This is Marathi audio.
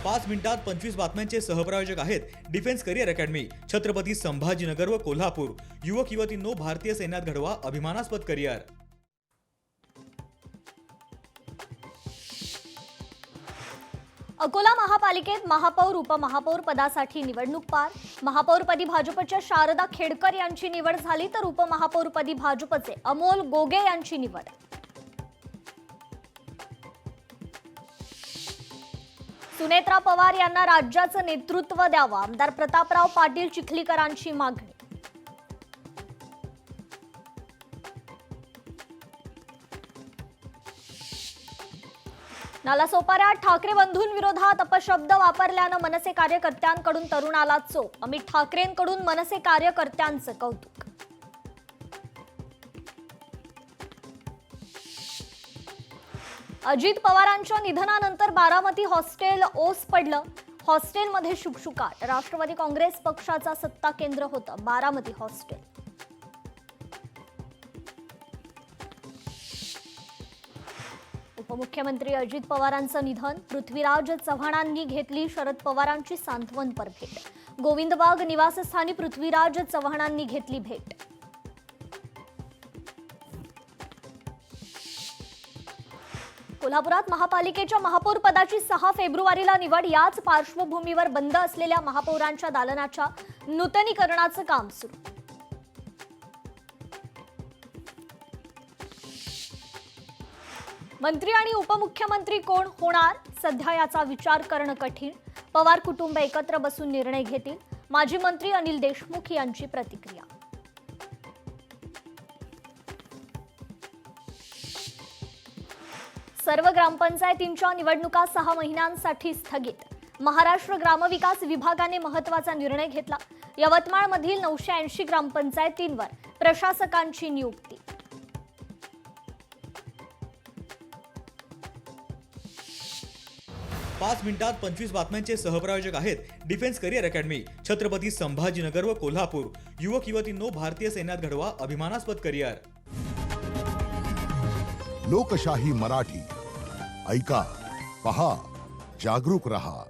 5 मिनिटात 25 बातम्यांचे सहप्रायोजक आहेत defence career academy, Chhatrapati Sambhajinagar व कोल्हापूर। युवक युवतींनो, भारतीय सैन्यात घडवा अभिमानास्पद करिअर। अकोला महापालिकेत महापौर उपमहापौर पदासाठी निवडणूक पार। महापौरपदी भाजपच्या शारदा खेडकर यांची निवड झाली, तर उपमहापौरपदी भाजपचे अमोल गोगे यांची निवड। सुनेत्रा पवार यांना राज्याचं नेतृत्व द्यावं, आमदार प्रतापराव पाटील चिखलीकरांची मागणी। नालासोपाऱ्यात ठाकरे बंधूंविरोधात अपशब्द वापरल्यानं मनसे कार्यकर्त्यांकडून तरुणाला चोप। अमित ठाकरेंकडून मनसे कार्यकर्त्यांचं कौतुक। अजित पवारांच्या निधनानंतर बारामती हॉस्टेल ओस पडलं। हॉस्टेलमध्ये शुकशुकाट। राष्ट्रवादी काँग्रेस पक्षाचा सत्ता केंद्र होतं बारामती हॉस्टेल। उपमुख्यमंत्री अजित पवारांचं निधन। पृथ्वीराज चव्हाणांनी घेतली शरद पवारांची सांत्वनपर भेट। गोविंदबाग निवासस्थानी पृथ्वीराज चव्हाणांनी घेतली भेट। कोल्हापुरात महापालिकेच्या महापौर पदाची 6 फेब्रुवारीला निवड। याच पार्श्वभूमीवर बंद असलेल्या महापौरांच्या दालनाच्या नूतनीकरणाचं काम सुरू। मंत्री आणि उपमुख्यमंत्री कोण होणार, सध्या याचा विचार करणं कठीण। पवार कुटुंब एकत्र बसून निर्णय घेतील, माजी मंत्री अनिल देशमुख यांची प्रतिक्रिया। सर्व ग्रामपंचायतींच्या निवडणुका 6 महिन्यांसाठी स्थगित। महाराष्ट्र ग्रामविकास विभागाने महत्त्वाचा निर्णय घेतला। यवतमाळमधील 980 ग्रामपंचायतींवर प्रशासकांची नियुक्ती। पाच मिनिटात 25 बातम्यांचे सहप्रायोजक आहेत defence career academy, Chhatrapati Sambhajinagar व कोल्हापूर। युवक युवतींनो, भारतीय सैन्यात घडवा अभिमानास्पद करिअर। लोकशाही मराठी ऐका, पहा, जागरूक रहा।